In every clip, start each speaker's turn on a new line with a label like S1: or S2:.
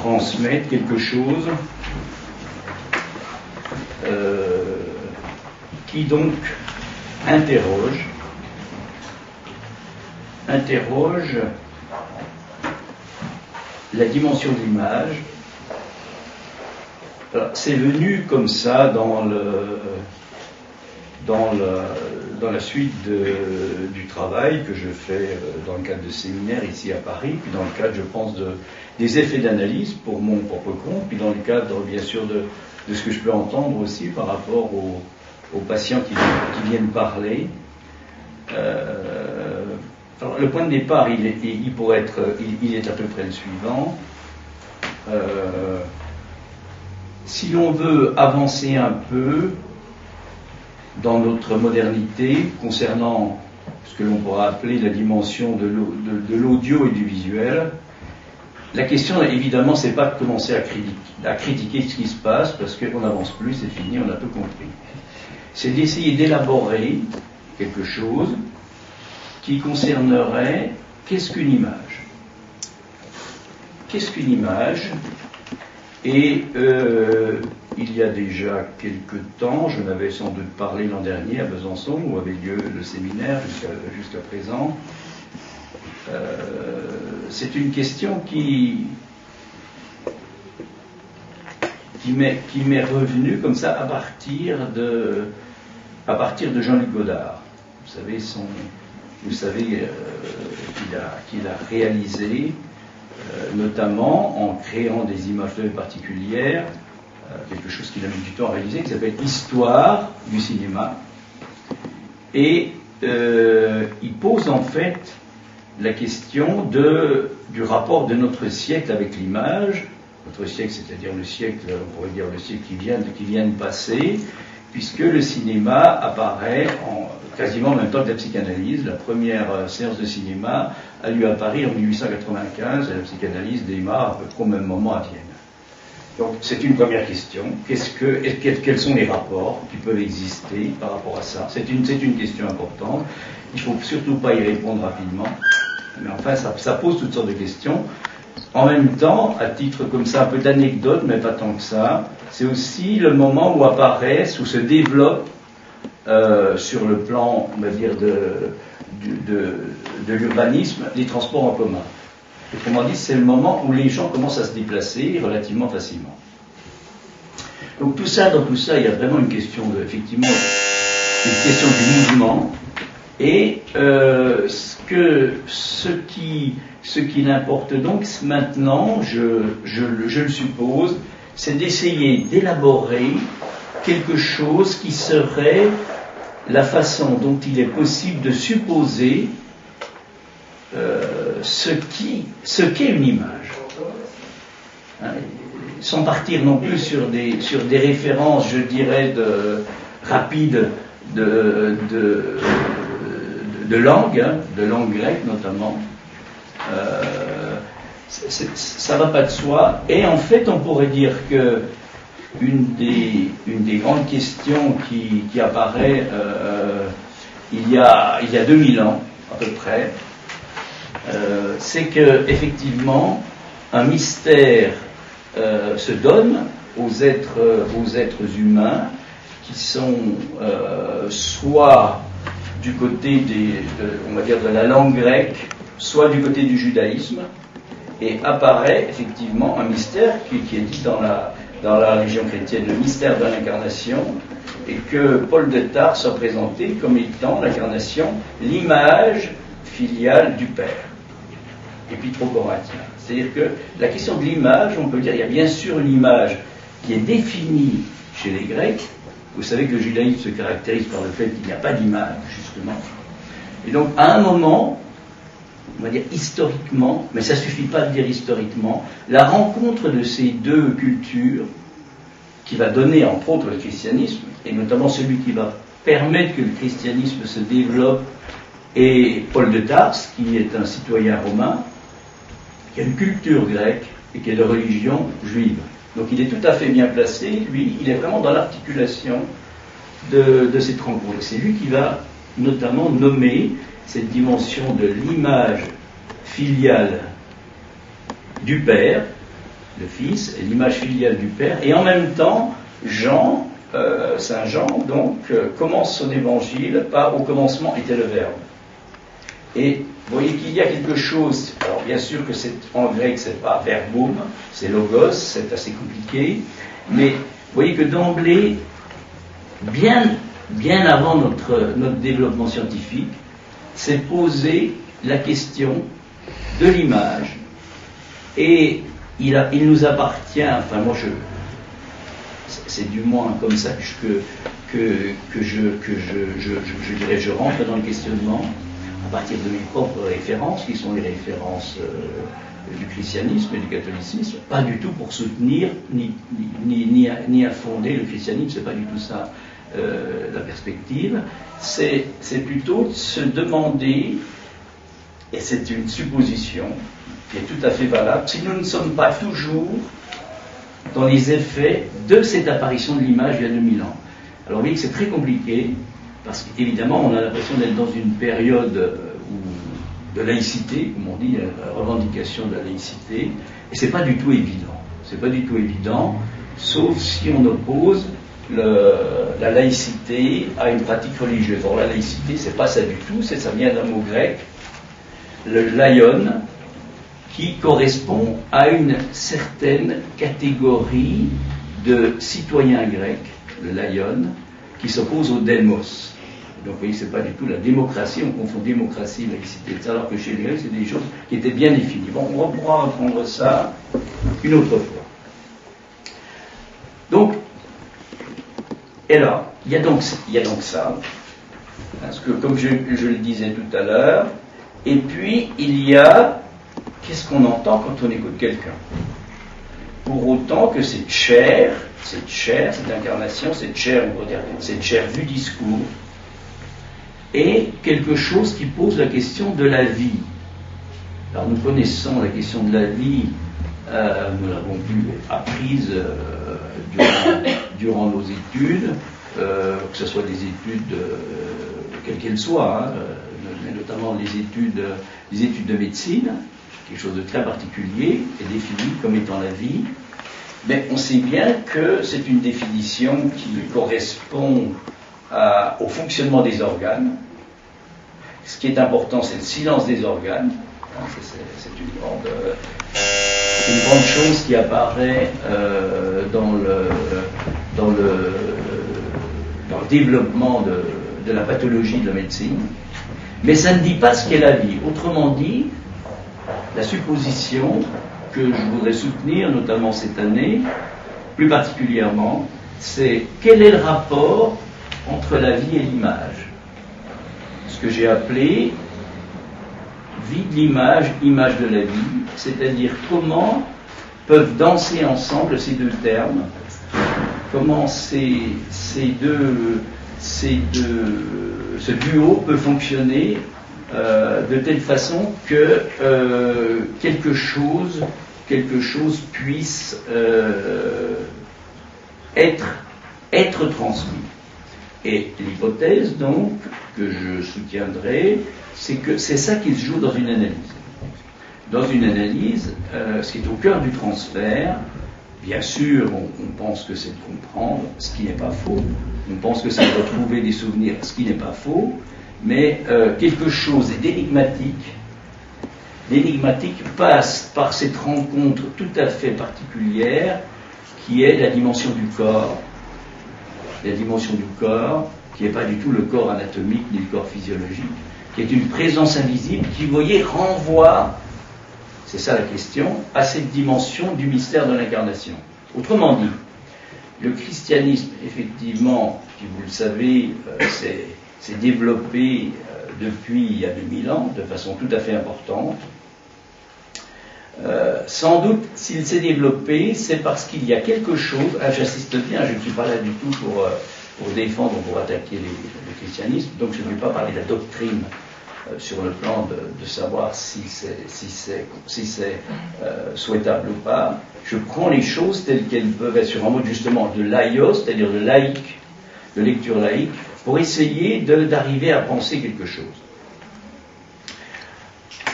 S1: transmettre quelque chose qui donc interroge la dimension de l'image. C'est venu comme ça dans la suite du travail que je fais dans le cadre de séminaires ici à Paris, puis dans le cadre, je pense, des effets d'analyse pour mon propre compte, puis dans le cadre, bien sûr, de ce que je peux entendre aussi par rapport aux patients qui viennent parler. Alors, le point de départ, il est à peu près le suivant. Si l'on veut avancer un peu dans notre modernité concernant ce que l'on pourra appeler la dimension de l'audio et du visuel, la question, évidemment, c'est pas de commencer à critiquer ce qui se passe, parce qu'on n'avance plus, c'est fini, on a tout compris. C'est d'essayer d'élaborer quelque chose qui concernerait qu'est-ce qu'une image. Qu'est-ce qu'une image ? Et il y a déjà quelque temps, je n'avais sans doute parlé l'an dernier à Besançon, où avait lieu le séminaire jusqu'à présent. C'est une question qui m'est revenue comme ça à partir de Jean-Luc Godard. Vous savez qu'il a réalisé, notamment en créant des images particulières, quelque chose qu'il a mis du temps à réaliser, qui s'appelle Histoire du cinéma. Et il pose en fait la question du rapport de notre siècle avec l'image. Notre siècle, c'est-à-dire le siècle, on pourrait dire le siècle qui vient de passer, puisque le cinéma apparaît quasiment en même temps que la psychanalyse. La première séance de cinéma a lieu à Paris en 1895, et la psychanalyse démarre à peu près au même moment à Vienne. Donc c'est une première question. Quels sont les rapports qui peuvent exister par rapport à ça ? C'est une question importante. Il ne faut surtout pas y répondre rapidement. Mais enfin, ça pose toutes sortes de questions. En même temps, à titre comme ça, un peu d'anecdote, mais pas tant que ça, c'est aussi le moment où apparaissent, où se développent sur le plan, on va dire, de l'urbanisme, les transports en commun. Autrement dit, c'est le moment où les gens commencent à se déplacer relativement facilement. Donc dans tout ça, il y a vraiment une question effectivement, une question du mouvement. Et ce qui importe donc maintenant, je le suppose, c'est d'essayer d'élaborer quelque chose qui serait la façon dont il est possible de supposer ce qu'est une image. Hein, sans partir non plus sur des références, je dirais, rapides de langue, de langue grecque notamment. Ça va pas de soi. Et en fait, on pourrait dire que une des grandes questions qui apparaît il y a 2000 ans à peu près, c'est que effectivement un mystère se donne aux êtres humains qui sont soit du côté on va dire de la langue grecque, soit du côté du judaïsme, et apparaît effectivement un mystère qui est dit dans la religion chrétienne, le mystère de l'incarnation, et que Paul de Tarse a présenté comme étant l'incarnation, l'image filiale du Père. Épître aux Corinthiens. C'est-à-dire que la question de l'image, on peut dire, il y a bien sûr une image qui est définie chez les Grecs. Vous savez que le judaïsme se caractérise par le fait qu'il n'y a pas d'image, justement. Et donc, à un moment, on va dire historiquement, mais ça ne suffit pas de dire historiquement, la rencontre de ces deux cultures, qui va donner entre autres le christianisme, et notamment celui qui va permettre que le christianisme se développe, et Paul de Tarse, qui est un citoyen romain, qui a une culture grecque et qui est de religion juive. Donc il est tout à fait bien placé, lui, il est vraiment dans l'articulation de cette rencontre. C'est lui qui va notamment nommer cette dimension de l'image filiale du Père, le Fils, est l'image filiale du Père, et en même temps, Saint Jean, donc, commence son évangile par « au commencement était le Verbe ». Et vous voyez qu'il y a quelque chose, alors bien sûr que en grec c'est pas verbum, c'est logos, c'est assez compliqué, mais vous voyez que d'emblée, bien avant notre développement scientifique, s'est posée la question de l'image. Et il nous appartient, enfin moi c'est du moins comme ça que je rentre dans le questionnement, à partir de mes propres références, qui sont les références du christianisme et du catholicisme, pas du tout pour soutenir ni à fonder le christianisme, c'est pas du tout ça la perspective, c'est plutôt de se demander, et c'est une supposition qui est tout à fait valable, si nous ne sommes pas toujours dans les effets de cette apparition de l'image il y a 2000 ans. Alors vous voyez que c'est très compliqué, parce qu'évidemment on a l'impression d'être dans une période de laïcité, comme on dit, la revendication de la laïcité, et c'est pas du tout évident. C'est pas du tout évident, sauf si on oppose la laïcité à une pratique religieuse. Or la laïcité, c'est pas ça du tout, ça vient d'un mot grec, le laion, qui correspond à une certaine catégorie de citoyens grecs, le laion, qui s'oppose au démos. Donc vous voyez, c'est pas du tout la démocratie, on confond démocratie et laïcité, alors que chez les Grecs, c'est des choses qui étaient bien définies. Bon, on pourra reprendre ça une autre fois. Donc, et là, il y a donc ça, parce que comme je le disais tout à l'heure, et puis il y a, qu'est-ce qu'on entend quand on écoute quelqu'un? Pour autant que cette chair, cette incarnation, cette chair du discours, est quelque chose qui pose la question de la vie. Alors nous connaissons la question de la vie, nous l'avons vu apprise durant nos études, que ce soit des études quelles qu'elles soient, mais notamment les études de médecine, quelque chose de très particulier, est défini comme étant la vie. Mais on sait bien que c'est une définition qui correspond au fonctionnement des organes. Ce qui est important, c'est le silence des organes. C'est une grande chose qui apparaît dans le développement de la pathologie de la médecine. Mais ça ne dit pas ce qu'est la vie. Autrement dit, la supposition que je voudrais soutenir, notamment cette année, plus particulièrement, c'est quel est le rapport entre la vie et l'image. Ce que j'ai appelé vie de l'image, image de la vie, c'est-à-dire comment peuvent danser ensemble ces deux termes, comment ce duo peut fonctionner de telle façon que quelque chose puisse être transmis. Et l'hypothèse, donc, que je soutiendrai, c'est que c'est ça qui se joue dans une analyse. Dans une analyse, ce qui est au cœur du transfert, bien sûr, on pense que c'est de comprendre, ce qui n'est pas faux. On pense que c'est de retrouver des souvenirs, ce qui n'est pas faux. Mais quelque chose d'énigmatique passe par cette rencontre tout à fait particulière qui est la dimension du corps. La dimension du corps, qui n'est pas du tout le corps anatomique ni le corps physiologique, qui est une présence invisible qui, vous voyez, renvoie, c'est ça la question, à cette dimension du mystère de l'incarnation. Autrement dit, le christianisme, effectivement, qui vous le savez, s'est développé depuis il y a 2000 ans, de façon tout à fait importante. Sans doute, s'il s'est développé, c'est parce qu'il y a quelque chose, j'insiste bien, je ne suis pas là du tout pour défendre ou pour attaquer le christianisme, donc je ne vais pas parler de la doctrine sur le plan de savoir si c'est souhaitable ou pas. Je prends les choses telles qu'elles peuvent être sur un mode justement de laïos, c'est-à-dire de laïque, de lecture laïque, pour essayer d'arriver à penser quelque chose.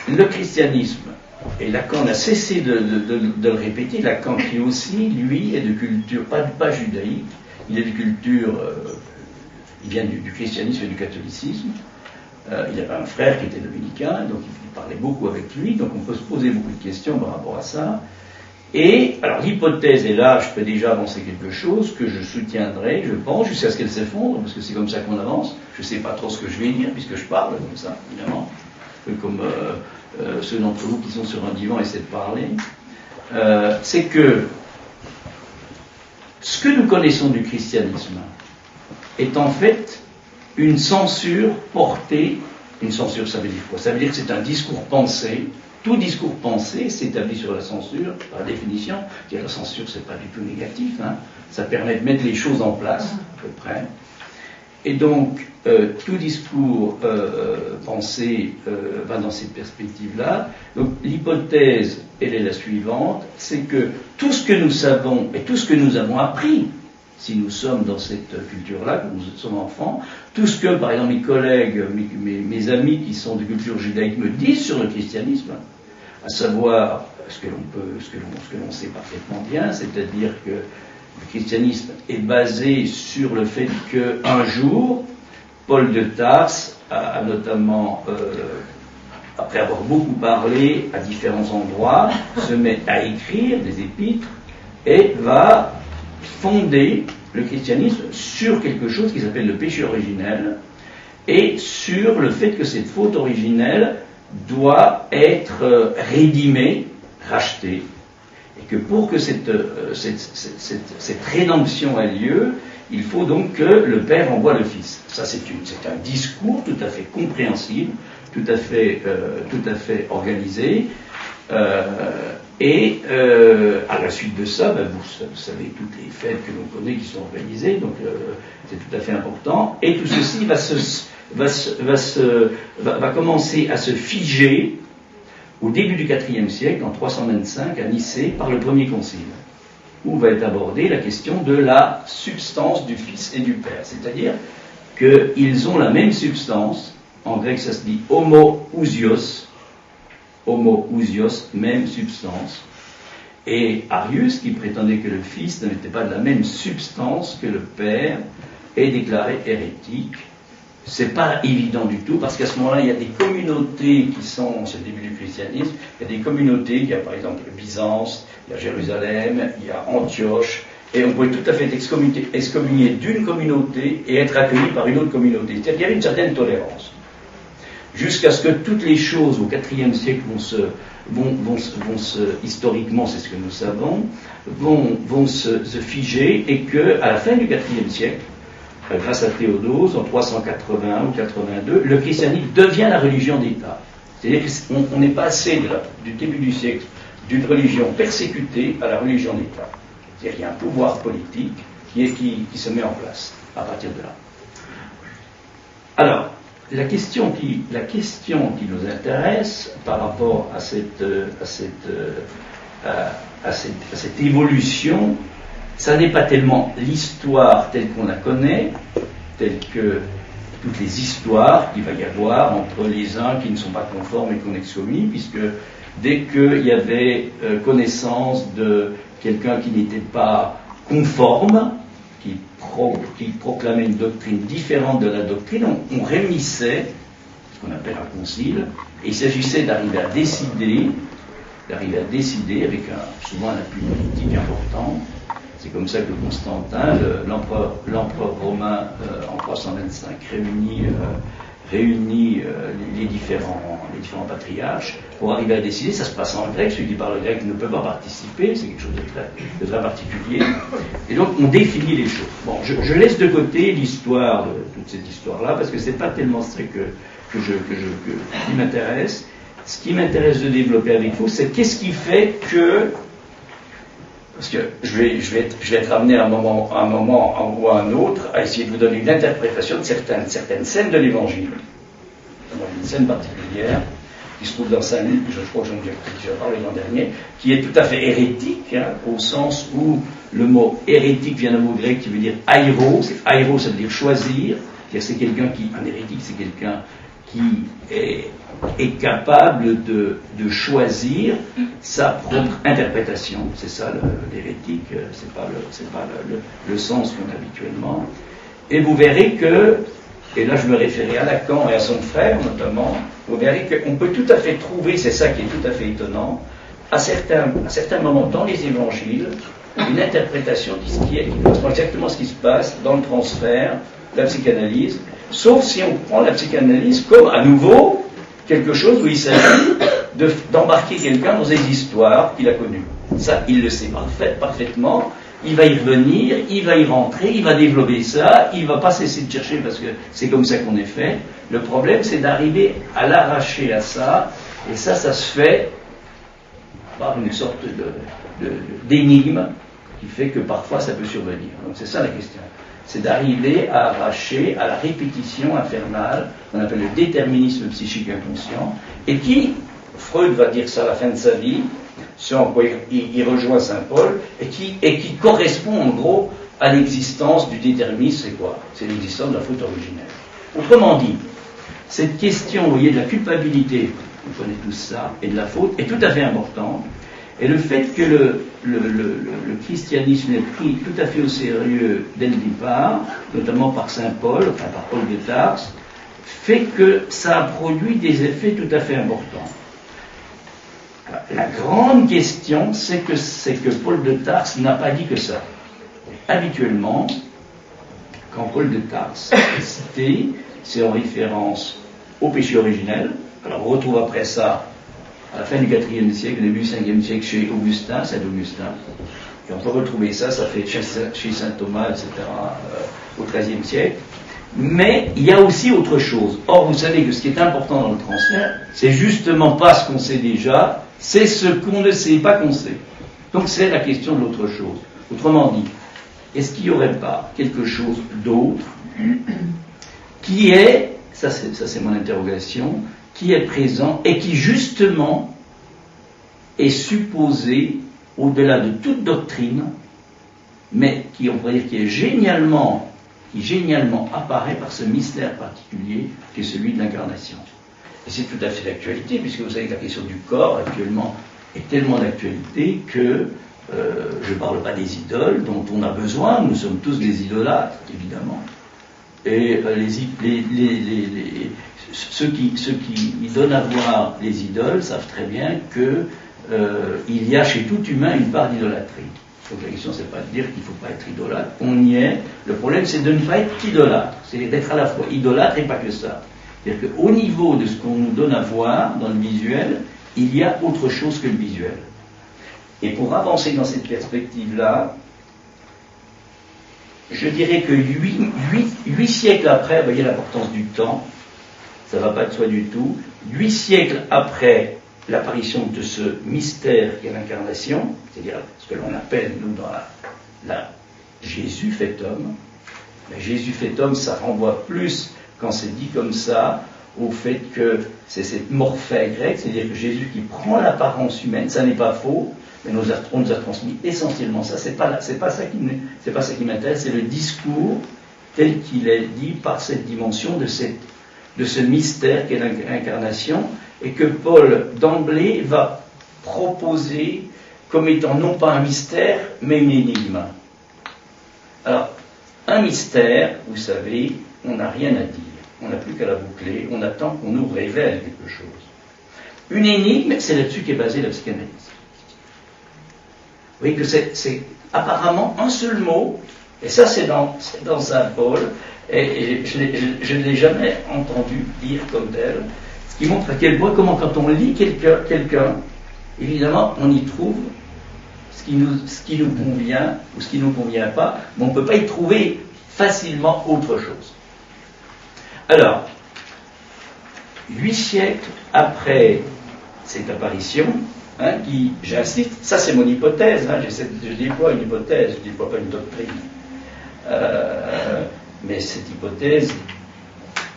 S1: Le christianisme et Lacan n'a cessé de le répéter, Lacan qui aussi, lui, est de culture, pas judaïque, il est de culture, il vient du christianisme et du catholicisme. Il avait un frère qui était dominicain, donc il parlait beaucoup avec lui, donc on peut se poser beaucoup de questions par rapport à ça. Et, alors l'hypothèse, et là je peux déjà avancer quelque chose, que je soutiendrai, je pense, jusqu'à ce qu'elle s'effondre, parce que c'est comme ça qu'on avance, je ne sais pas trop ce que je vais dire, puisque je parle comme ça, évidemment, comme ceux d'entre vous qui sont sur un divan essaient de parler, c'est que ce que nous connaissons du christianisme est en fait une censure portée. Une censure, ça veut dire quoi? Ça veut dire que c'est un discours pensé. Tout discours pensé s'établit sur la censure, par définition. La censure, c'est pas du tout négatif, hein. Ça permet de mettre les choses en place, à peu près. Et donc, tout discours pensé va dans cette perspective-là. Donc, l'hypothèse, elle est la suivante, c'est que tout ce que nous savons et tout ce que nous avons appris, si nous sommes dans cette culture-là, que nous sommes enfants, tout ce que, par exemple, mes collègues, mes amis qui sont de culture judaïque me disent sur le christianisme, à savoir ce que l'on sait parfaitement bien, c'est-à-dire que le christianisme est basé sur le fait qu'un jour, Paul de Tarse a notamment, après avoir beaucoup parlé à différents endroits, se met à écrire des épîtres et va fonder le christianisme sur quelque chose qui s'appelle le péché originel et sur le fait que cette faute originelle doit être rédimée, rachetée, et que pour que cette rédemption ait lieu, il faut donc que le Père envoie le Fils. Ça, c'est un discours tout à fait compréhensible, tout à fait organisé. À la suite de ça, vous savez toutes les fêtes que l'on connaît qui sont organisées, donc c'est tout à fait important. Et tout ceci va commencer à se figer au début du IVe siècle, en 325, à Nicée, par le premier concile, où va être abordée la question de la substance du Fils et du Père. C'est-à-dire qu'ils ont la même substance, en grec ça se dit homoousios, même substance. Et Arius, qui prétendait que le Fils n'était pas de la même substance que le Père, est déclaré hérétique. C'est pas évident du tout, parce qu'à ce moment-là, il y a des communautés qui sont, c'est le début du christianisme, il y a des communautés, il y a par exemple Byzance, il y a Jérusalem, il y a Antioche, et on pouvait tout à fait être excommunié d'une communauté et être accueilli par une autre communauté. C'est-à-dire qu'il y avait une certaine tolérance. Jusqu'à ce que toutes les choses au IVe siècle historiquement, c'est ce que nous savons, vont se figer, et que à la fin du IVe siècle, grâce à Théodose, en 381 ou 82, le christianisme devient la religion d'État. C'est-à-dire qu'on est passé du début du siècle d'une religion persécutée à la religion d'État. C'est-à-dire qu'il y a un pouvoir politique qui se met en place à partir de là. Alors, la question qui nous intéresse par rapport à cette évolution, ça n'est pas tellement l'histoire telle qu'on la connaît, telle que toutes les histoires qu'il va y avoir entre les uns qui ne sont pas conformes et qu'on excommunie, puisque dès qu'il y avait connaissance de quelqu'un qui n'était pas conforme, qui proclamait une doctrine différente de la doctrine, on réunissait ce qu'on appelle un concile, et il s'agissait d'arriver à décider avec souvent un appui politique important. C'est comme ça que Constantin, l'empereur romain en 325, réunit les différents patriarches pour arriver à décider. Ça se passe en grec, celui qui parle grec ne peut pas participer, c'est quelque chose de très particulier. Et donc on définit les choses. Bon, je laisse de côté l'histoire, toute cette histoire-là, parce que c'est pas tellement ça qui m'intéresse. Ce qui m'intéresse de développer avec vous, c'est qu'est-ce qui fait que, parce que je vais être amené à un moment ou à un autre à essayer de vous donner une interprétation de certaines scènes de l'Évangile. Une scène particulière qui se trouve dans Saint Luc, je crois que j'en ai déjà parlé l'an dernier, qui est tout à fait hérétique, au sens où le mot hérétique vient d'un mot grec qui veut dire airo. Airo, ça veut dire choisir. C'est quelqu'un un hérétique, c'est quelqu'un qui est capable de choisir sa propre interprétation. C'est ça l'hérétique, c'est pas le sens qu'on a habituellement. Et vous verrez que, et là je me référais à Lacan et à son frère notamment, vous verrez qu'on peut tout à fait trouver, c'est ça qui est tout à fait étonnant, à certains moments dans les évangiles, une interprétation qui correspond exactement à ce qui se passe dans le transfert de la psychanalyse, sauf si on prend la psychanalyse comme à nouveau quelque chose où il s'agit d'embarquer quelqu'un dans des histoires qu'il a connues. Ça, il le sait parfaitement, il va y revenir, il va y rentrer, il va développer ça, il ne va pas cesser de chercher parce que c'est comme ça qu'on est fait. Le problème, c'est d'arriver à l'arracher à ça, et ça se fait par une sorte d'énigme qui fait que parfois ça peut survenir. Donc c'est ça la question. C'est d'arriver à arracher à la répétition infernale, qu'on appelle le déterminisme psychique inconscient, et qui, Freud va dire ça à la fin de sa vie, ce en quoi il rejoint Saint-Paul, et qui correspond en gros à l'existence du déterminisme. C'est quoi? C'est l'existence de la faute originelle. Autrement dit, cette question, vous voyez, de la culpabilité, vous connaissez tous ça, et de la faute, est tout à fait importante. Et le fait que le christianisme est pris tout à fait au sérieux dès le départ, notamment par Saint Paul, enfin par Paul de Tarse, fait que ça a produit des effets tout à fait importants. La grande question, c'est que Paul de Tarse n'a pas dit que ça. Habituellement, quand Paul de Tarse est cité, c'est en référence au péché originel. Alors on retrouve après ça, à la fin du IVe siècle, au début du Ve siècle, chez Augustin, Saint Augustin. Et on peut retrouver ça fait chez Saint Thomas, etc., au XIIIe siècle. Mais il y a aussi autre chose. Or, vous savez que ce qui est important dans le transfert, c'est justement pas ce qu'on sait déjà, c'est ce qu'on ne sait pas qu'on sait. Donc c'est la question de l'autre chose. Autrement dit, est-ce qu'il n'y aurait pas quelque chose d'autre qui est, ça c'est mon interrogation, qui est présent et qui justement est supposé au-delà de toute doctrine, mais qui, on pourrait dire, qui génialement apparaît par ce mystère particulier qui est celui de l'incarnation. Et c'est tout à fait d'actualité, puisque vous savez que la question du corps actuellement est tellement d'actualité que je ne parle pas des idoles dont on a besoin, nous sommes tous des idolâtres, évidemment. Et ceux qui donnent à voir les idoles savent très bien qu'il y a chez tout humain une part d'idolâtrie. Donc la question, c'est pas de dire qu'il ne faut pas être idolâtre, on y est. Le problème, c'est de ne pas être qu'idolâtre, c'est d'être à la fois idolâtre et pas que ça. C'est-à-dire qu'au niveau de ce qu'on nous donne à voir dans le visuel, il y a autre chose que le visuel. Et pour avancer dans cette perspective-là, je dirais que 8 siècles après, vous voyez l'importance du temps, ça ne va pas de soi du tout, 8 siècles après l'apparition de ce mystère qu'est l'incarnation, c'est-à-dire ce que l'on appelle, nous, dans la Jésus fait homme. Mais Jésus fait homme, ça renvoie plus, quand c'est dit comme ça, au fait que c'est cette morphée grecque, c'est-à-dire que Jésus qui prend l'apparence humaine, ça n'est pas faux, mais on nous a transmis essentiellement ça. C'est pas ça qui m'intéresse, c'est le discours tel qu'il est dit par cette dimension de ce mystère qu'est l'incarnation, et que Paul, d'emblée, va proposer comme étant non pas un mystère, mais une énigme. Alors, un mystère, vous savez, on n'a rien à dire, on n'a plus qu'à la boucler, on attend qu'on nous révèle quelque chose. Une énigme, c'est là-dessus qu'est basée la psychanalyse. Vous voyez que c'est apparemment un seul mot, et ça c'est dans Saint Paul, et je ne l'ai jamais entendu dire comme tel, ce qui montre à quel point, comment quand on lit quelqu'un, évidemment on y trouve ce qui nous convient ou ce qui ne nous convient pas, mais on ne peut pas y trouver facilement autre chose. Alors, 8 siècles après cette apparition, qui, j'insiste, ça c'est mon hypothèse, je déploie une hypothèse, je ne déploie pas une doctrine. Mais cette hypothèse,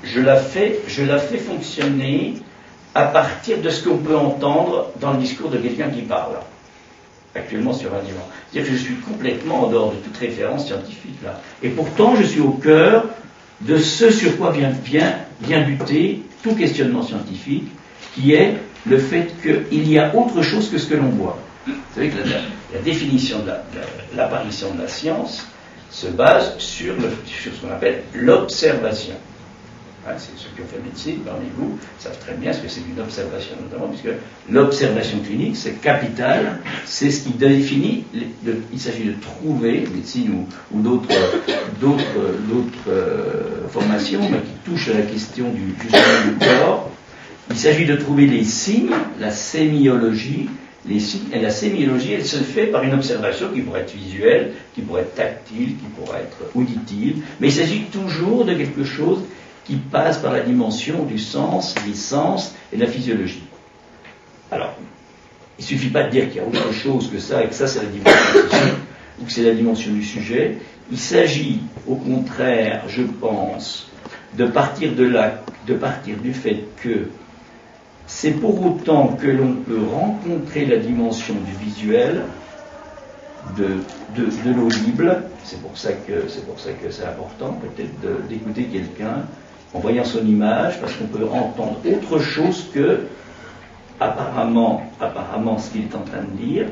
S1: je la fais fonctionner à partir de ce qu'on peut entendre dans le discours de quelqu'un qui parle, actuellement sur un divan. C'est-à-dire que je suis complètement en dehors de toute référence scientifique là. Et pourtant, je suis au cœur de ce sur quoi vient buter tout questionnement scientifique, qui est le fait qu'il y a autre chose que ce que l'on voit. Vous savez que la définition de l'apparition de la science se base sur ce qu'on appelle l'observation. C'est ceux qui ont fait médecine parmi vous savent très bien ce que c'est qu'une observation, notamment, puisque l'observation clinique, c'est capital, c'est ce qui définit, il s'agit de trouver, médecine ou d'autres formations, mais qui touchent à la question du corps, il s'agit de trouver les signes, la sémiologie, les signes, et la sémiologie, elle se fait par une observation qui pourrait être visuelle, qui pourrait être tactile, qui pourrait être auditive, mais il s'agit toujours de quelque chose qui passe par la dimension du sens, des sens et de la physiologie. Alors, il ne suffit pas de dire qu'il y a autre chose que ça, et que ça c'est la dimension du sujet, ou que c'est la dimension du sujet. Il s'agit, au contraire, je pense, de partir du fait que c'est pour autant que l'on peut rencontrer la dimension du visuel, de l'audible. C'est pour ça que c'est important peut-être d'écouter quelqu'un en voyant son image, parce qu'on peut entendre autre chose que apparemment ce qu'il est en train de dire,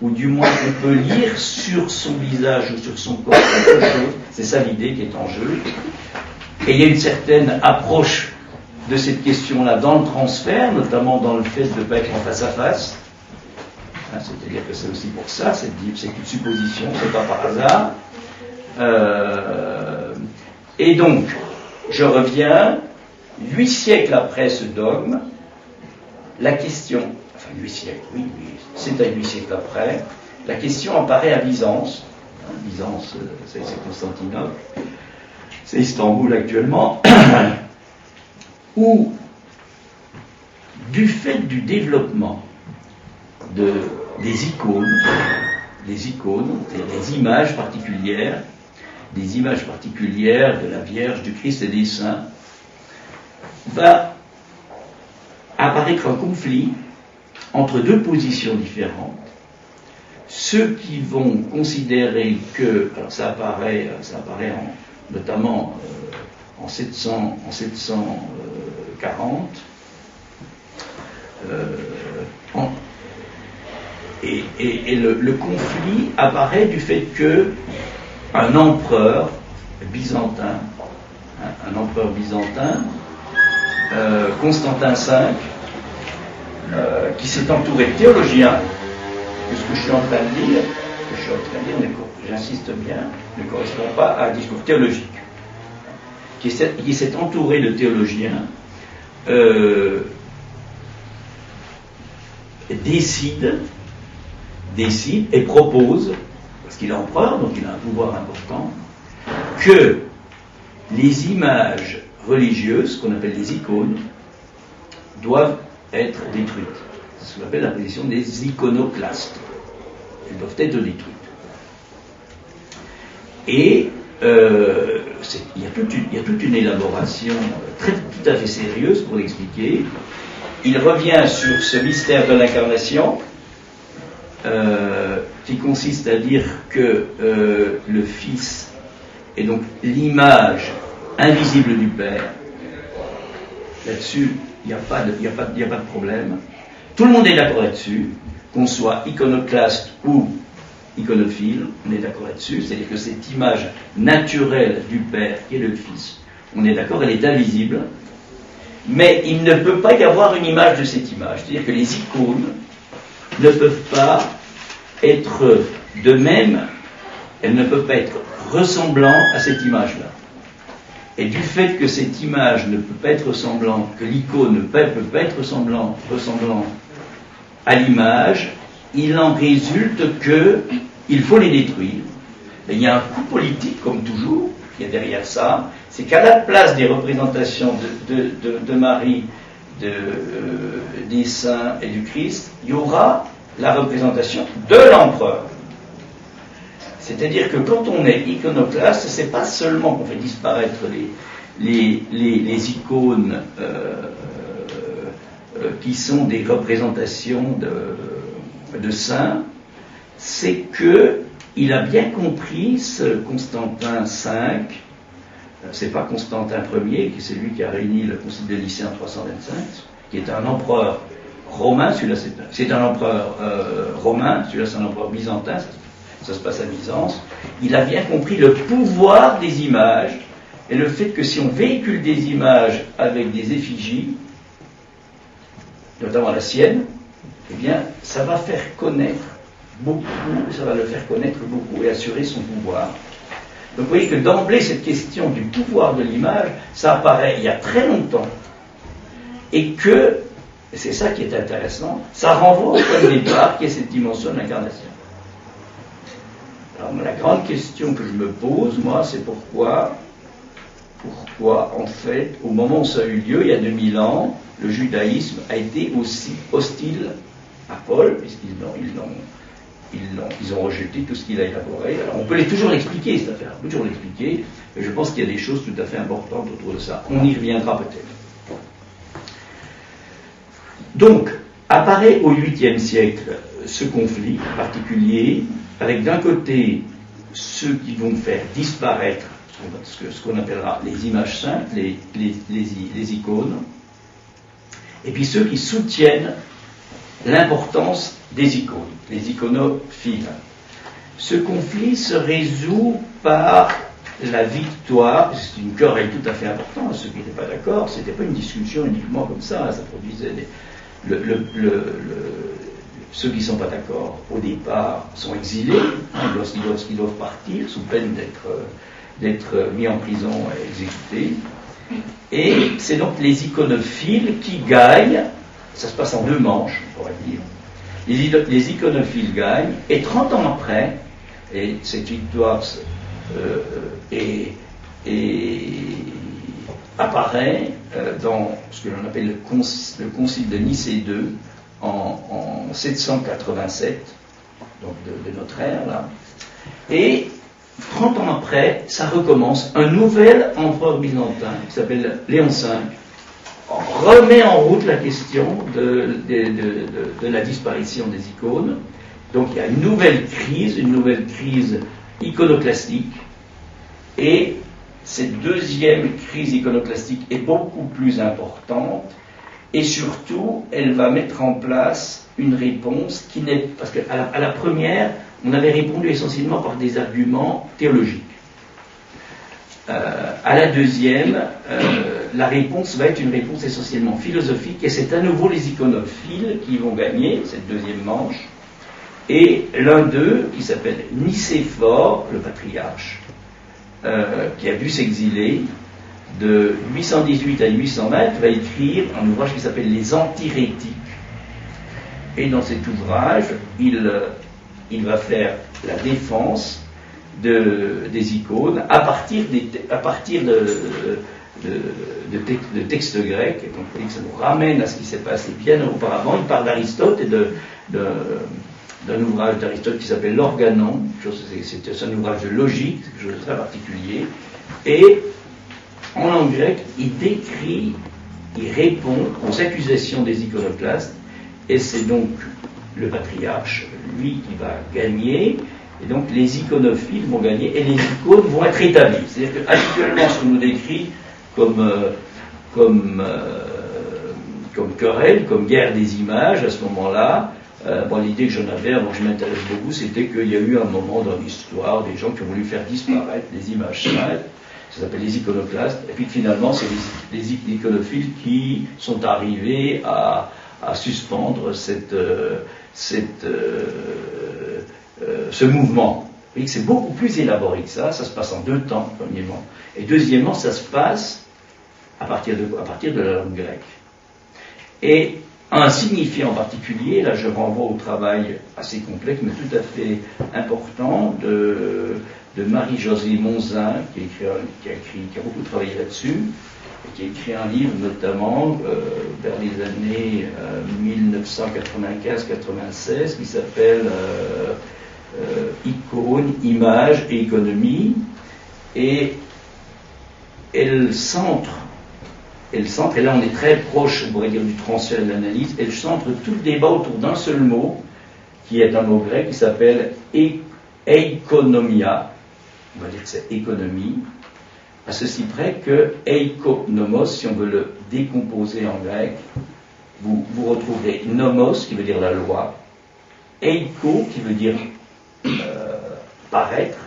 S1: ou du moins on peut lire sur son visage ou sur son corps autre chose. C'est ça l'idée qui est en jeu. Et il y a une certaine approche de cette question-là dans le transfert, notamment dans le fait de ne pas être en face à face. C'est-à-dire que c'est aussi pour ça, c'est une supposition, c'est pas par hasard. Et donc, je reviens, 8 siècles après ce dogme, la question, enfin 8 siècles, oui, c'est à 8 siècles après, la question apparaît à Byzance. Byzance, c'est Constantinople, c'est Istanbul actuellement, où, du fait du développement des icônes, des images particulières de la Vierge, du Christ et des saints, va apparaître un conflit entre deux positions différentes. Ceux qui vont considérer que, alors ça apparaît notamment en 740, et le conflit apparaît du fait que un empereur byzantin, Constantin V, qui s'est entouré de théologiens, que ce que je suis en train de dire, j'insiste bien, ne correspond pas à un discours théologique, qui s'est entouré de théologiens, décide et propose, parce qu'il est empereur, donc il a un pouvoir important, que les images religieuses, qu'on appelle les icônes, doivent être détruites. C'est ce qu'on appelle la position des iconoclastes. Elles doivent être détruites. Et il y a toute une élaboration tout à fait sérieuse pour l'expliquer. Il revient sur ce mystère de l'incarnation, qui consiste à dire que le Fils est donc l'image invisible du Père. Là-dessus, il n'y a pas de problème. Tout le monde est d'accord là-dessus, qu'on soit iconoclaste ou iconophile, on est d'accord là-dessus, c'est-à-dire que cette image naturelle du Père, qui est le Fils, on est d'accord, elle est invisible, mais il ne peut pas y avoir une image de cette image, c'est-à-dire que les icônes ne peuvent pas être de même, elles ne peuvent pas être ressemblantes à cette image-là. Et du fait que cette image ne peut pas être ressemblante, que l'icône ne peut pas être ressemblant à l'image, il en résulte qu'il faut les détruire. Et il y a un coup politique, comme toujours, qui est derrière ça, c'est qu'à la place des représentations de Marie, des saints et du Christ, il y aura la représentation de l'empereur. C'est-à-dire que quand on est iconoclaste, c'est pas seulement qu'on fait disparaître les icônes qui sont des représentations de saints, c'est que il a bien compris, ce Constantin V, c'est pas Constantin Ier, qui c'est lui qui a réuni le Concile de Nicée en 325, qui est un empereur romain, celui-là c'est un empereur romain, celui-là c'est un empereur byzantin, ça se passe à Byzance. Il a bien compris le pouvoir des images et le fait que si on véhicule des images avec des effigies, notamment la sienne, eh bien ça va faire connaître beaucoup, ça va le faire connaître beaucoup et assurer son pouvoir. Donc vous voyez que d'emblée, cette question du pouvoir de l'image, ça apparaît il y a très longtemps. Et que, et c'est ça qui est intéressant, ça renvoie au point de départ, qui est cette dimension de l'incarnation. Alors la grande question que je me pose, moi, c'est pourquoi, en fait, au moment où ça a eu lieu, il y a 2000 ans, le judaïsme a été aussi hostile à Paul, puisqu'ils ont rejeté tout ce qu'il a élaboré. Alors on peut toujours l'expliquer, cette affaire, on peut toujours l'expliquer, mais je pense qu'il y a des choses tout à fait importantes autour de ça. On y reviendra peut-être. Donc, apparaît au 8e siècle ce conflit particulier, avec d'un côté ceux qui vont faire disparaître ce qu'on appellera les images saintes, les icônes, et puis ceux qui soutiennent l'importance des icônes, les iconophiles. Ce conflit se résout par la victoire, c'est une querelle tout à fait importante, ceux qui n'étaient pas d'accord, c'était pas une discussion uniquement comme ça produisait ceux qui ne sont pas d'accord, au départ, sont exilés, lorsqu'ils doivent partir, sous peine d'être mis en prison et exécutés. Et c'est donc les iconophiles qui gagnent, ça se passe en 2 manches, on pourrait dire. Les iconophiles gagnent, et 30 ans après, et cette victoire apparaît dans ce que l'on appelle le concile de Nicée II en 787, donc de notre ère, là. Et 30 ans après, ça recommence. Un nouvel empereur byzantin qui s'appelle Léon V remet en route la question de la disparition des icônes. Donc il y a une nouvelle crise iconoclastique, et cette deuxième crise iconoclastique est beaucoup plus importante, et surtout elle va mettre en place une réponse qui n'est... Parce qu'à la première, on avait répondu essentiellement par des arguments théologiques. À la deuxième, la réponse va être une réponse essentiellement philosophique, et c'est à nouveau les iconophiles qui vont gagner cette deuxième manche. Et l'un d'eux, qui s'appelle Nicéphore, le patriarche, qui a dû s'exiler de 818 à 820, va écrire un ouvrage qui s'appelle Les Antirétiques. Et dans cet ouvrage, il va faire la défense des icônes à partir de textes grecs. Et donc, vous voyez que ça nous ramène à ce qui s'est passé bien auparavant. Il parle d'Aristote et d'un ouvrage d'Aristote qui s'appelle l'Organon. C'est un ouvrage de logique, quelque chose de très particulier. Et en langue grecque, il répond aux accusations des iconoclastes, et c'est donc le patriarche, lui, qui va gagner, et donc les iconophiles vont gagner, et les icônes vont être établies. C'est-à-dire qu'actuellement, ce qu'on nous décrit comme querelle, comme guerre des images, à ce moment-là, l'idée que j'en avais, avant que je m'intéresse beaucoup, c'était qu'il y a eu un moment dans l'histoire des gens qui ont voulu faire disparaître les images saintes, ça s'appelle les iconoclastes, et puis finalement c'est les iconophiles qui sont arrivés à suspendre ce mouvement. Vous voyez que c'est beaucoup plus élaboré que ça se passe en 2 temps, premièrement, et deuxièmement, ça se passe à partir de la langue grecque. Et un signifiant particulier, là je renvoie au travail assez complexe, mais tout à fait important, de Marie-Josée Monzin, qui a beaucoup travaillé là-dessus, et qui a écrit un livre notamment vers les années 1995-96, qui s'appelle Icônes, images et économie, et elle centre, et là on est très proche, on pourrait dire, du transfert de l'analyse, elle centre tout le débat autour d'un seul mot, qui est un mot grec, qui s'appelle eikonomia, on va dire que c'est économie, à ceci près que eikonomos, si on veut le décomposer en grec, vous retrouverez nomos, qui veut dire la loi, eiko, qui veut dire paraître,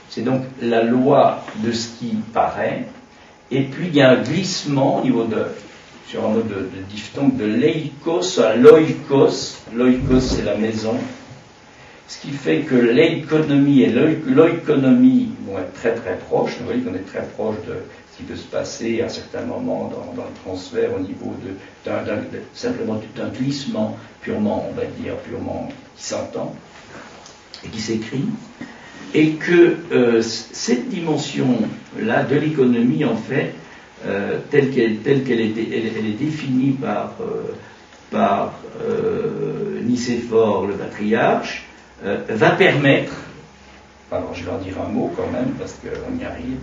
S1: c'est donc la loi de ce qui paraît, et puis il y a un glissement au niveau sur un mode de diphtongue, de leikos à loikos. Loikos, c'est la maison. Ce qui fait que l'économie et l'oikonomie vont être très très proches. Vous voyez qu'on est très proche de ce qui peut se passer à un certain moment dans le transfert au niveau simplement d'un glissement purement, on va dire, purement qui s'entend et qui s'écrit. Et que cette dimension-là de l'économie, en fait, telle qu'elle est définie par Nicéphore, le patriarche, va permettre, alors je vais en dire un mot quand même, parce qu'on y arrive,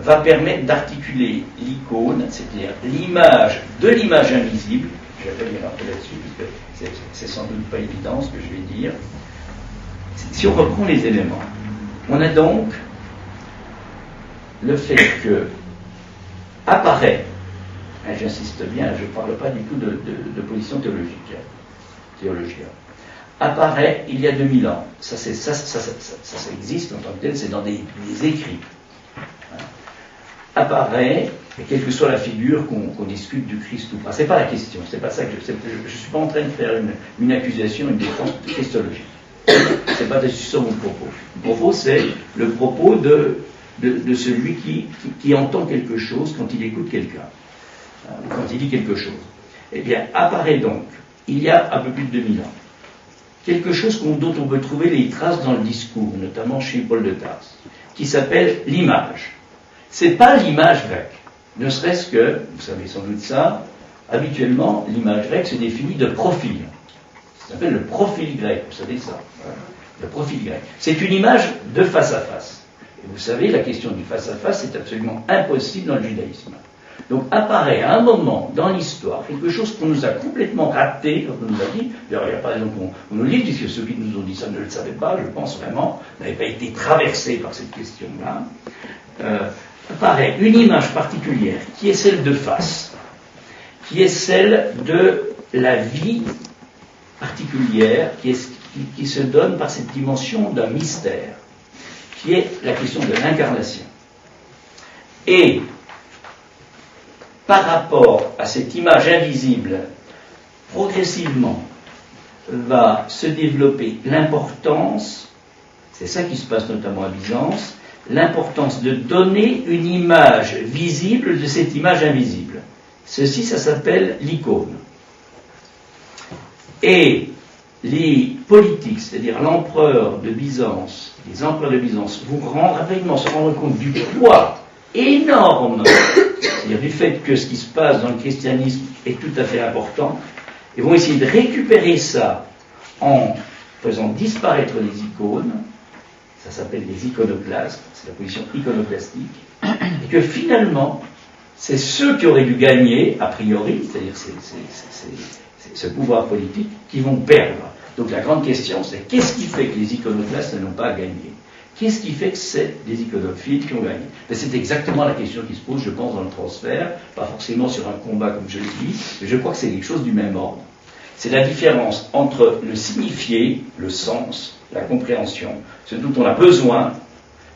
S1: va permettre d'articuler l'icône, c'est-à-dire l'image de l'image invisible. Je vais revenir un peu là-dessus, parce que c'est sans doute pas évident ce que je vais dire. Si on reprend les éléments, on a donc le fait que apparaît, j'insiste bien, je ne parle pas du tout de position théologique, apparaît il y a 2000 ans. Ça existe en tant que tel, c'est dans des écrits. Apparaît, et quelle que soit la figure qu'on discute du Christ ou pas. C'est pas la question, c'est pas ça que je ne suis pas en train de faire une accusation, une défense christologique. C'est pas ça mon propos. Mon propos, c'est le propos de celui qui entend quelque chose quand il écoute quelqu'un, quand il dit quelque chose. Eh bien, apparaît donc, il y a un peu plus de 2000 ans, quelque chose dont on peut trouver les traces dans le discours, notamment chez Paul de Tarse, qui s'appelle l'image. C'est pas l'image grecque, ne serait-ce que, vous savez sans doute ça, habituellement, l'image grecque se définit de profil. Ça s'appelle le profil grec, vous savez ça. Le profil grec. C'est une image de face à face. Et vous savez, la question du face à face est absolument impossible dans le judaïsme. Donc apparaît à un moment dans l'histoire quelque chose qu'on nous a complètement raté, comme on nous a dit. D'ailleurs, il y a par exemple, on nous dit, puisque ceux qui nous ont dit ça ne le savaient pas, je pense vraiment, n'avaient pas été traversés par cette question-là. Apparaît une image particulière qui est celle de face, qui est celle de la vie particulière qui se donne par cette dimension d'un mystère, qui est la question de l'incarnation. Et par rapport à cette image invisible, progressivement va se développer l'importance, c'est ça qui se passe notamment à Byzance, l'importance de donner une image visible de cette image invisible. Ceci, ça s'appelle l'icône. Et les politiques, c'est-à-dire l'empereur de Byzance, les empereurs de Byzance, vont rapidement se rendre compte du poids énorme, c'est-à-dire du fait que ce qui se passe dans le christianisme est tout à fait important, et vont essayer de récupérer ça en faisant disparaître les icônes, ça s'appelle les iconoclastes, c'est la position iconoclastique, et que finalement, c'est ceux qui auraient dû gagner, a priori, c'est-à-dire ce pouvoir politique, qui vont perdre. Donc la grande question, c'est qu'est-ce qui fait que les iconoclastes n'ont pas gagné? Qu'est-ce qui fait que c'est les iconophiles qui ont gagné? Ben, c'est exactement la question qui se pose, je pense, dans le transfert, pas forcément sur un combat comme je l'ai dit, mais je crois que c'est quelque chose du même ordre. C'est la différence entre le signifié, le sens, la compréhension, ce dont on a besoin,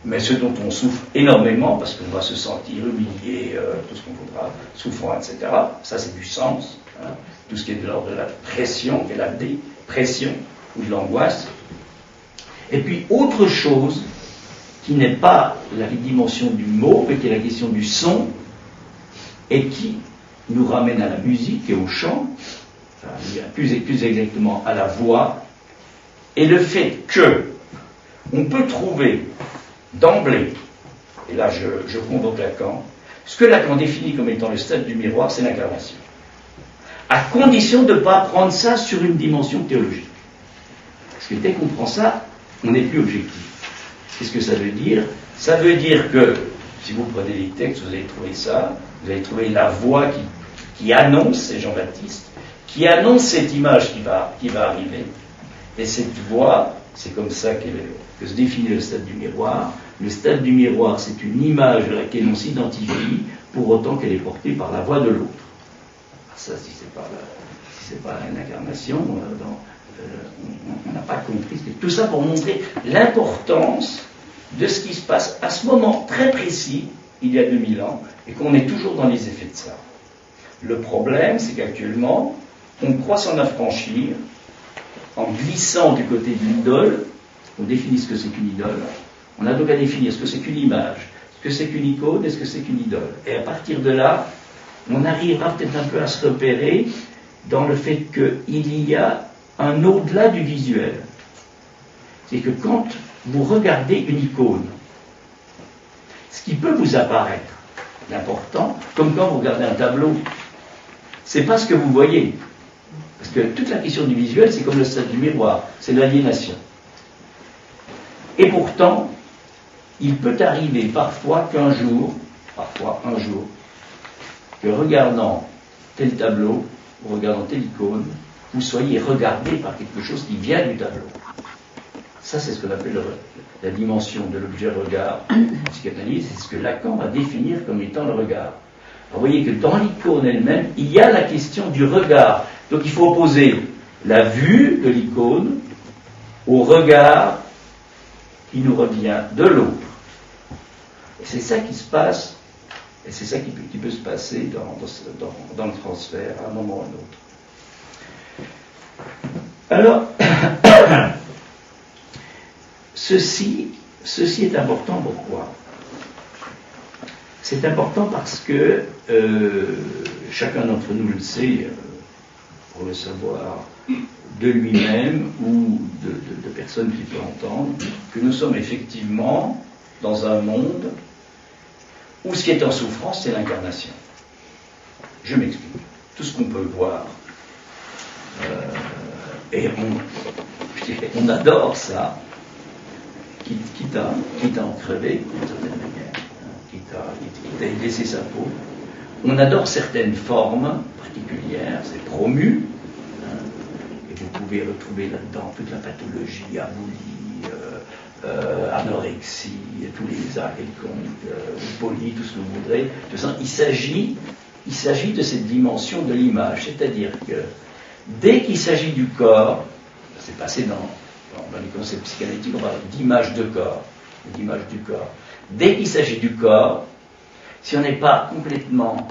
S1: mais ce dont on souffre énormément, parce qu'on va se sentir humilié, tout ce qu'on voudra, souffrant, etc. Ça, c'est du sens. Hein. Tout ce qui est de l'ordre de la pression, qui est la dépression, ou de l'angoisse. Et puis, autre chose, qui n'est pas la dimension du mot, mais qui est la question du son, et qui nous ramène à la musique et au chant, enfin, plus exactement à la voix, et le fait que on peut trouver d'emblée, et là je convoque Lacan, ce que Lacan définit comme étant le stade du miroir, c'est l'incarnation. À condition de ne pas prendre ça sur une dimension théologique. Parce que dès qu'on prend ça, on n'est plus objectif. Qu'est-ce que ça veut dire? Ça veut dire que, si vous prenez les textes, vous allez trouver ça, vous allez trouver la voix qui annonce, c'est Jean-Baptiste, qui annonce cette image qui va arriver. Et cette voix, C'est comme ça que se définit le stade du miroir. Le stade du miroir, c'est une image à laquelle on s'identifie, pour autant qu'elle est portée par la voix de l'autre. Ça, si c'est pas une incarnation, on n'a pas compris. C'est tout ça pour montrer l'importance de ce qui se passe à ce moment très précis, il y a 2000 ans, et qu'on est toujours dans les effets de ça. Le problème, c'est qu'actuellement, on croit s'en affranchir en glissant du côté de l'idole. On définit ce que c'est qu'une idole. On a donc à définir ce que c'est qu'une image, ce que c'est qu'une icône et ce que c'est qu'une idole. Et à partir de là, on arrivera peut-être un peu à se repérer dans le fait qu'il y a un au-delà du visuel. C'est que quand vous regardez une icône, ce qui peut vous apparaître l'important, comme quand vous regardez un tableau, c'est pas ce que vous voyez. Parce que toute la question du visuel, c'est comme le stade du miroir, c'est l'aliénation. Et pourtant, il peut arriver parfois un jour, que regardant tel tableau, ou regardant telle icône, vous soyez regardé par quelque chose qui vient du tableau. Ça, c'est ce qu'on appelle la dimension de l'objet regard en psychanalyse, c'est ce que Lacan va définir comme étant le regard. Alors, vous voyez que dans l'icône elle-même, il y a la question du regard. Donc il faut opposer la vue de l'icône au regard qui nous revient de l'autre. Et c'est ça qui se passe, et c'est ça qui peut se passer dans le transfert à un moment ou à un autre. Alors, ceci est important. Pourquoi ? C'est important parce que chacun d'entre nous le sait, pour le savoir de lui-même ou de personnes qui peuvent entendre, que nous sommes effectivement dans un monde où ce qui est en souffrance, c'est l'incarnation. Je m'explique. Tout ce qu'on peut voir, et on adore ça, quitte à en crever, d'une certaine manière, quitte à y laisser sa peau. On adore certaines formes particulières, c'est promu, et vous pouvez retrouver là-dedans toute la pathologie, aboulie, anorexie, tous les arts quelconques, poly, tout ce que vous voudrez. De toute façon, il s'agit de cette dimension de l'image, c'est-à-dire que dès qu'il s'agit du corps, c'est passé dans les concepts psychanalytiques, on parle d'image de corps, d'image du corps. Dès qu'il s'agit du corps, si on n'est pas complètement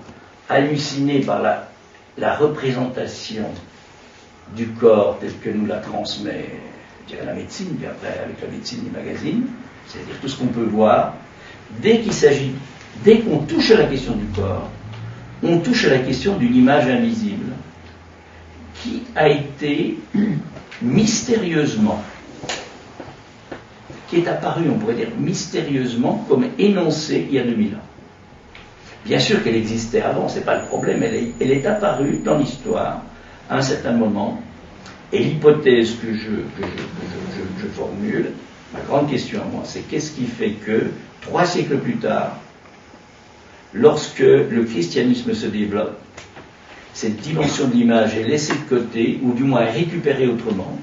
S1: halluciné par la représentation du corps tel que nous la transmet, je dirais, la médecine, puis après avec la médecine des magazines, c'est-à-dire tout ce qu'on peut voir, dès qu'on touche à la question du corps, on touche à la question d'une image invisible qui a été mystérieusement, qui est apparue, on pourrait dire mystérieusement, comme énoncée il y a 2000 ans. Bien sûr qu'elle existait avant, c'est pas le problème, elle est apparue dans l'histoire à un certain moment, et l'hypothèse que je formule, ma grande question à moi, c'est qu'est-ce qui fait que, 3 siècles plus tard, lorsque le christianisme se développe, cette dimension de l'image est laissée de côté, ou du moins récupérée autrement,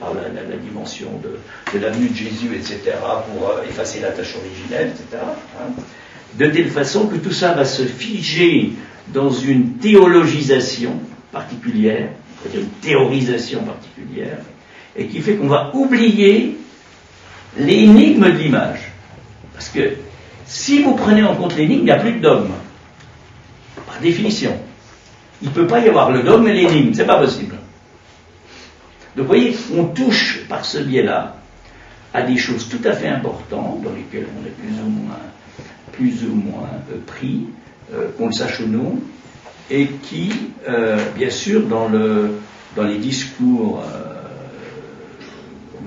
S1: par la dimension de la venue de Jésus, etc., pour effacer la tâche originelle, etc., de telle façon que tout ça va se figer dans une théologisation particulière, une théorisation particulière, et qui fait qu'on va oublier l'énigme de l'image. Parce que si vous prenez en compte l'énigme, il n'y a plus de dogme. Par définition. Il ne peut pas y avoir le dogme et l'énigme, c'est pas possible. Donc vous voyez, on touche par ce biais-là à des choses tout à fait importantes, dans lesquelles on est plus ou moins pris, qu'on le sache ou non, et qui, bien sûr, dans les discours,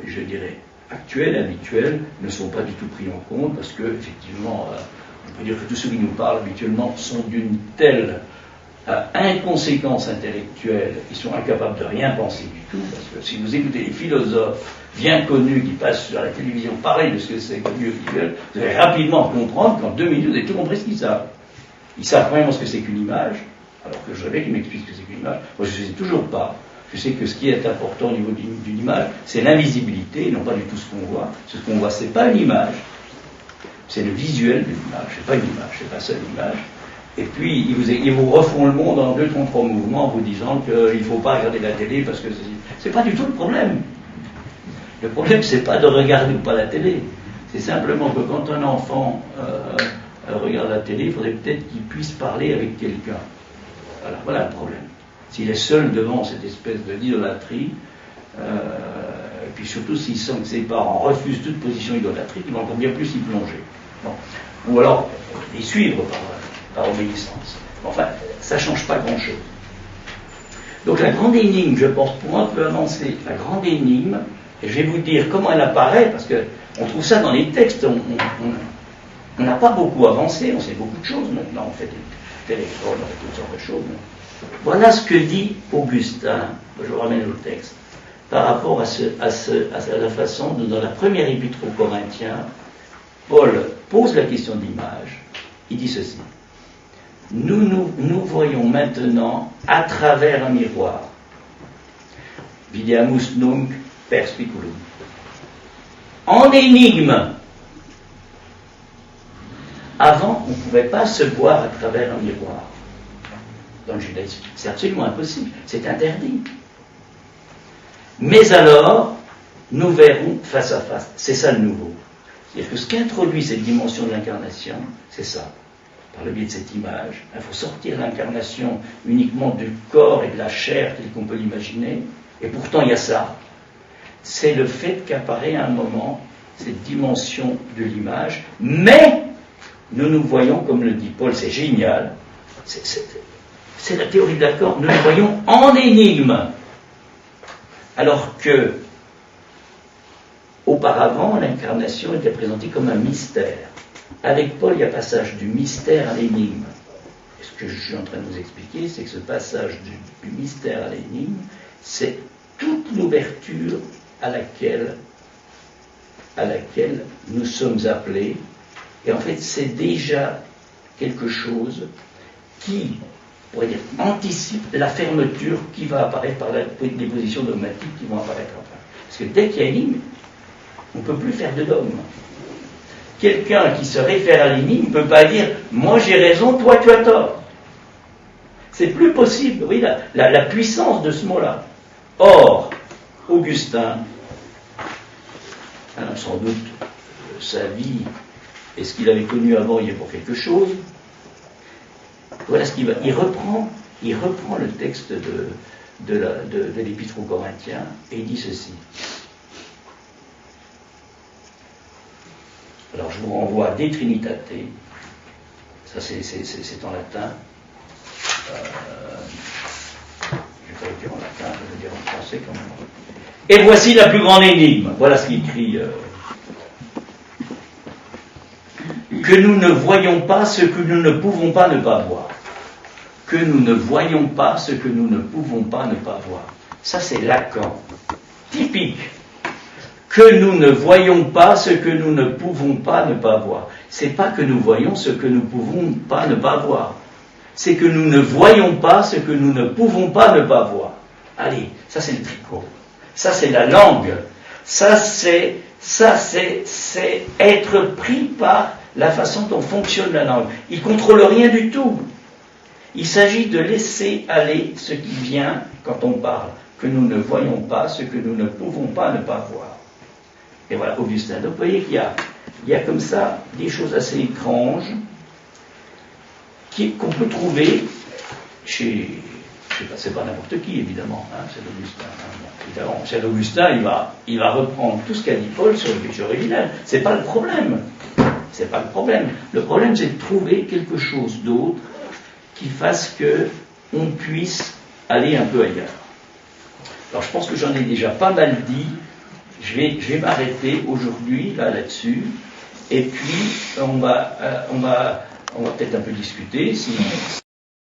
S1: je dirais, actuels, habituels, ne sont pas du tout pris en compte, parce que, effectivement, on peut dire que tous ceux qui nous parlent habituellement sont d'une telle inconséquence intellectuelle, ils sont incapables de rien penser du tout, parce que si vous écoutez les philosophes bien connus qui passent sur la télévision parler de ce que c'est que le visuel, vous allez rapidement comprendre qu'en 2 minutes, vous avez tout compris ce qu'ils savent. Ils savent vraiment ce que c'est qu'une image, alors que je rêvais qu'ils m'expliquent ce que c'est qu'une image. Moi, je ne sais toujours pas Je sais que ce qui est important au niveau d'une image, c'est l'invisibilité, et non pas du tout ce qu'on voit. Ce qu'on voit, c'est pas une image, c'est le visuel de l'image, c'est pas une image, c'est pas ça l'image. Et puis, ils vous refont le monde en 2, 3 mouvements en vous disant qu'il ne faut pas regarder la télé parce que c'est pas du tout le problème. Le problème, c'est pas de regarder ou pas la télé. C'est simplement que quand un enfant regarde la télé, il faudrait peut-être qu'il puisse parler avec quelqu'un. Voilà le problème. S'il est seul devant cette espèce d'idolâtrie, et puis surtout s'il sent que ses parents refusent toute position idolâtrique, il va encore bien plus y plonger. Bon. Ou alors, les suivre par obéissance. Enfin, ça ne change pas grand-chose. Donc la grande énigme, je pense, pour un peu avancer, la grande énigme, et je vais vous dire comment elle apparaît, parce qu'on trouve ça dans les textes, on n'a pas beaucoup avancé, on sait beaucoup de choses maintenant, on fait des téléphones, on fait toutes sortes de choses. Voilà ce que dit Augustin, je vous ramène au texte, par rapport à la façon dont, dans la première épître aux Corinthiens, Paul pose la question de l'image. Il dit ceci: nous voyons maintenant à travers un miroir. Videamus nunc perspiculum. En énigme. Avant, on ne pouvait pas se voir à travers un miroir. Dans le judaïsme, c'est absolument impossible, c'est interdit. Mais alors, nous verrons face à face. C'est ça le nouveau. C'est-à-dire que ce qu'introduit cette dimension de l'incarnation, c'est ça. Par le biais de cette image, il faut sortir l'incarnation uniquement du corps et de la chair tel qu'on peut l'imaginer. Et pourtant, il y a ça. C'est le fait qu'apparaît à un moment cette dimension de l'image, mais nous voyons, comme le dit Paul, c'est génial, c'est la théorie de l'accord, nous le voyons en énigme. Alors que, auparavant, l'incarnation était présentée comme un mystère. Avec Paul, il y a passage du mystère à l'énigme. Et ce que je suis en train de vous expliquer, c'est que ce passage du mystère à l'énigme, c'est toute l'ouverture à laquelle nous sommes appelés. Et en fait, c'est déjà quelque chose qui, on pourrait dire, anticipe la fermeture qui va apparaître par les positions dogmatiques qui vont apparaître enfin. Parce que dès qu'il y a énigme, on ne peut plus faire de dogme. Quelqu'un qui se réfère à l'énigme ne peut pas dire « moi j'ai raison, toi tu as tort ». C'est plus possible, vous voyez la puissance de ce mot-là. Or, Augustin, sans doute sa vie et ce qu'il avait connu avant y est pour quelque chose, voilà ce qu'il va. Il reprend le texte de l'Épître aux Corinthiens et il dit ceci. Alors je vous renvoie à De Trinitate, ça c'est en latin. Je ne vais pas le dire en latin, je vais le dire en français quand même. Et voici la plus grande énigme. Voilà ce qu'il écrit. Que nous ne voyons pas ce que nous ne pouvons pas ne pas voir. Que nous ne voyons pas ce que nous ne pouvons pas ne pas voir. Ça c'est Lacan. Typique. Que nous ne voyons pas ce que nous ne pouvons pas ne pas voir. C'est pas que nous voyons ce que nous pouvons pas ne pas voir. C'est que nous ne voyons pas ce que nous ne pouvons pas ne pas voir. Allez, ça c'est le tricot. Ça c'est la langue. Ça c'est être pris par la façon dont fonctionne la langue. Il ne contrôle rien du tout. Il s'agit de laisser aller ce qui vient quand on parle. Que nous ne voyons pas ce que nous ne pouvons pas ne pas voir. Et voilà, Augustin. Donc vous voyez qu'il y a comme ça des choses assez étranges qu'on peut trouver chez, je sais pas, c'est pas n'importe qui évidemment, c'est l'Augustin. Évidemment, c'est l'Augustin, il va reprendre tout ce qu'a dit Paul sur le péché originel. C'est pas le problème. C'est pas le problème. Le problème, c'est de trouver quelque chose d'autre qui fasse que on puisse aller un peu ailleurs. Alors je pense que j'en ai déjà pas mal dit. Je vais m'arrêter aujourd'hui là-dessus, et puis on va peut-être un peu discuter.